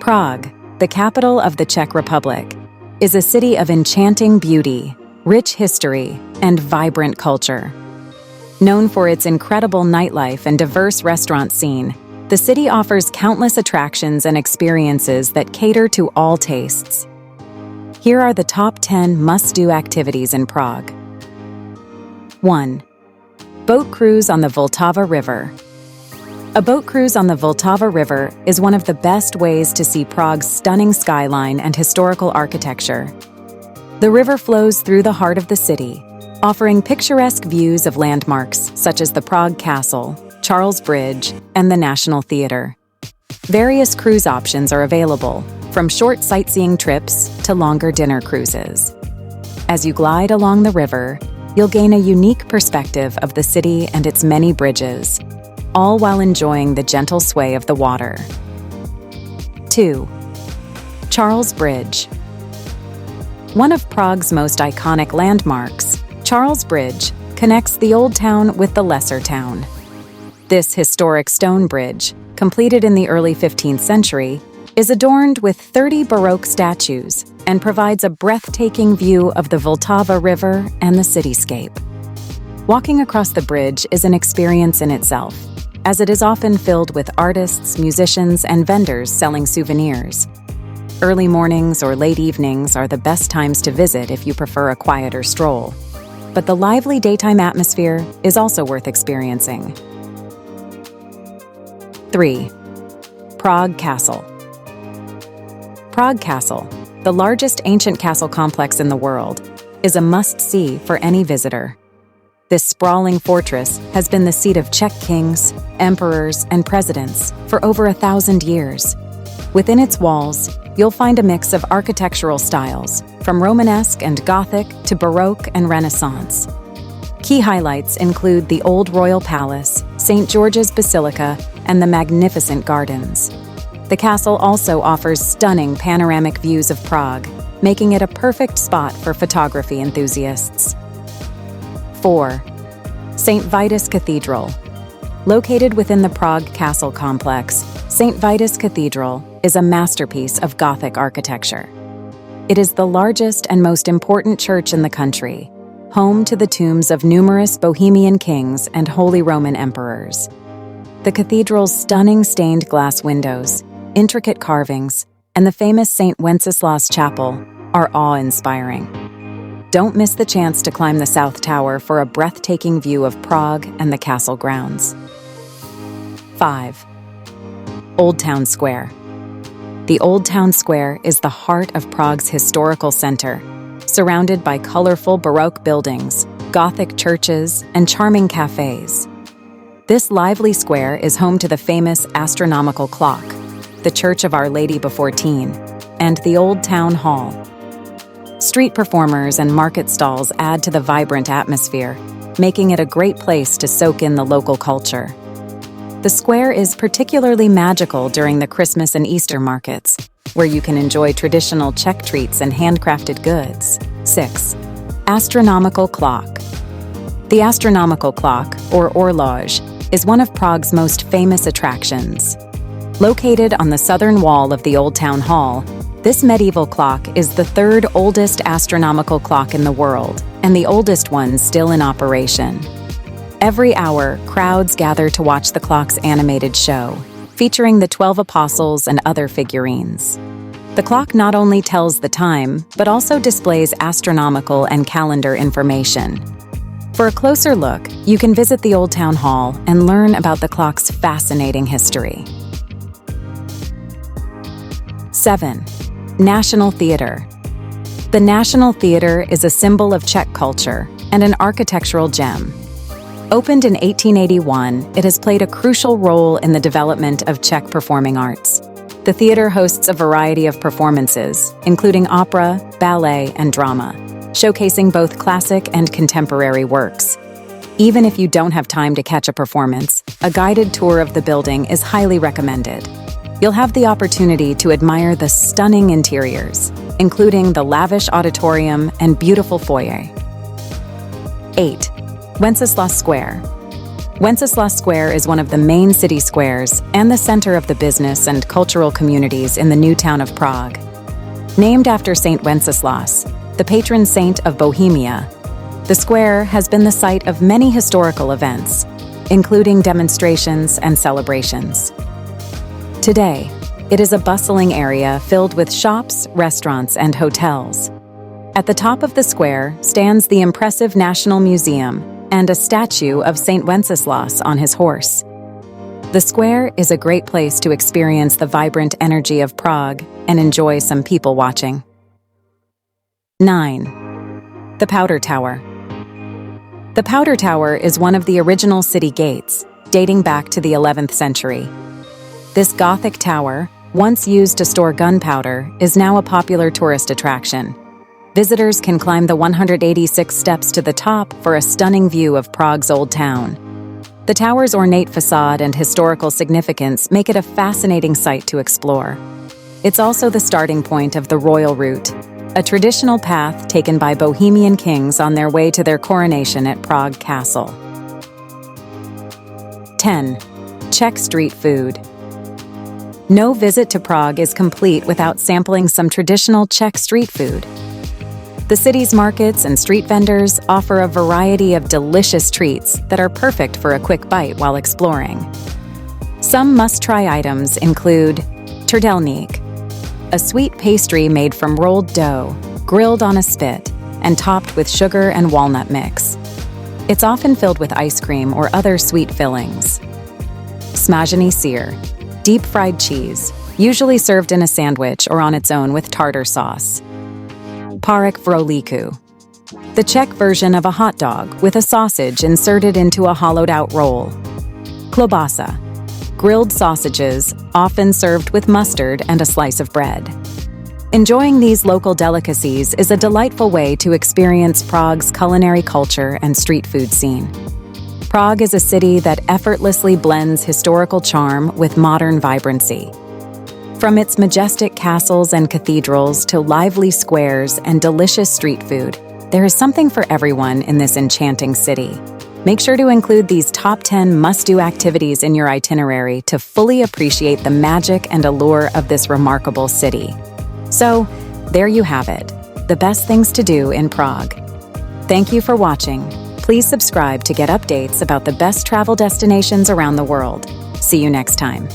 Prague, the capital of the Czech Republic, is a city of enchanting beauty, rich history, and vibrant culture. Known for its incredible nightlife and diverse restaurant scene, the city offers countless attractions and experiences that cater to all tastes. Here are the top 10 must-do activities in Prague. 1. Boat cruise on the Vltava River. A boat cruise on the Vltava River is one of the best ways to see Prague's stunning skyline and historical architecture. The river flows through the heart of the city, offering picturesque views of landmarks such as the Prague Castle, Charles Bridge, and the National Theatre. Various cruise options are available, from short sightseeing trips to longer dinner cruises. As you glide along the river, you'll gain a unique perspective of the city and its many bridges, all while enjoying the gentle sway of the water. 2. Charles Bridge. One of Prague's most iconic landmarks, Charles Bridge connects the Old Town with the Lesser Town. This historic stone bridge, completed in the early 15th century, is adorned with 30 Baroque statues and provides a breathtaking view of the Vltava River and the cityscape. Walking across the bridge is an experience in itself, as it is often filled with artists, musicians, and vendors selling souvenirs. Early mornings or late evenings are the best times to visit if you prefer a quieter stroll, but the lively daytime atmosphere is also worth experiencing. 3. Prague Castle. Prague Castle, the largest ancient castle complex in the world, is a must-see for any visitor. This sprawling fortress has been the seat of Czech kings, emperors, and presidents for over 1,000 years. Within its walls, you'll find a mix of architectural styles, from Romanesque and Gothic to Baroque and Renaissance. Key highlights include the Old Royal Palace, St. George's Basilica, and the magnificent gardens. The castle also offers stunning panoramic views of Prague, making it a perfect spot for photography enthusiasts. 4. St. Vitus Cathedral. Located within the Prague Castle complex, St. Vitus Cathedral is a masterpiece of Gothic architecture. It is the largest and most important church in the country, home to the tombs of numerous Bohemian kings and Holy Roman emperors. The cathedral's stunning stained glass windows, intricate carvings, and the famous St. Wenceslas Chapel are awe-inspiring. Don't miss the chance to climb the South Tower for a breathtaking view of Prague and the castle grounds. 5. Old Town Square. The Old Town Square is the heart of Prague's historical center, surrounded by colorful Baroque buildings, Gothic churches, and charming cafes. This lively square is home to the famous Astronomical Clock, the Church of Our Lady Before Teen, and the Old Town Hall. Street performers and market stalls add to the vibrant atmosphere, making it a great place to soak in the local culture. The square is particularly magical during the Christmas and Easter markets, where you can enjoy traditional Czech treats and handcrafted goods. 6. Astronomical Clock. The Astronomical Clock, or horloge, is one of Prague's most famous attractions. Located on the southern wall of the Old Town Hall, this medieval clock is the third oldest astronomical clock in the world, and the oldest one still in operation. Every hour, crowds gather to watch the clock's animated show, featuring the 12 apostles and other figurines. The clock not only tells the time, but also displays astronomical and calendar information. For a closer look, you can visit the Old Town Hall and learn about the clock's fascinating history. 7. National Theatre. The National Theatre is a symbol of Czech culture and an architectural gem. Opened in 1881, it has played a crucial role in the development of Czech performing arts. The theater hosts a variety of performances, including opera, ballet, and drama, showcasing both classic and contemporary works. Even if you don't have time to catch a performance, a guided tour of the building is highly recommended. You'll have the opportunity to admire the stunning interiors, including the lavish auditorium and beautiful foyer. 8. Wenceslas Square. Wenceslas Square is one of the main city squares and the center of the business and cultural communities in the new town of Prague. Named after Saint Wenceslas, the patron saint of Bohemia, the square has been the site of many historical events, including demonstrations and celebrations. Today, it is a bustling area filled with shops, restaurants, and hotels. At the top of the square stands the impressive National Museum and a statue of Saint Wenceslas on his horse. The square is a great place to experience the vibrant energy of Prague and enjoy some people watching. 9. The Powder Tower. The Powder Tower is one of the original city gates, dating back to the 11th century. This Gothic tower, once used to store gunpowder, is now a popular tourist attraction. Visitors can climb the 186 steps to the top for a stunning view of Prague's old town. The tower's ornate facade and historical significance make it a fascinating sight to explore. It's also the starting point of the Royal Route, a traditional path taken by Bohemian kings on their way to their coronation at Prague Castle. 10. Czech street food. No visit to Prague is complete without sampling some traditional Czech street food. The city's markets and street vendors offer a variety of delicious treats that are perfect for a quick bite while exploring. Some must-try items include trdelník, a sweet pastry made from rolled dough, grilled on a spit, and topped with sugar and walnut mix. It's often filled with ice cream or other sweet fillings. Smažený syr, deep-fried cheese, usually served in a sandwich or on its own with tartar sauce. Pářek v rohlíku, the Czech version of a hot dog with a sausage inserted into a hollowed-out roll. Klobasa, grilled sausages, often served with mustard and a slice of bread. Enjoying these local delicacies is a delightful way to experience Prague's culinary culture and street food scene. Prague is a city that effortlessly blends historical charm with modern vibrancy. From its majestic castles and cathedrals to lively squares and delicious street food, there is something for everyone in this enchanting city. Make sure to include these top 10 must-do activities in your itinerary to fully appreciate the magic and allure of this remarkable city. So, there you have it, the best things to do in Prague. Thank you for watching. Please subscribe to get updates about the best travel destinations around the world. See you next time.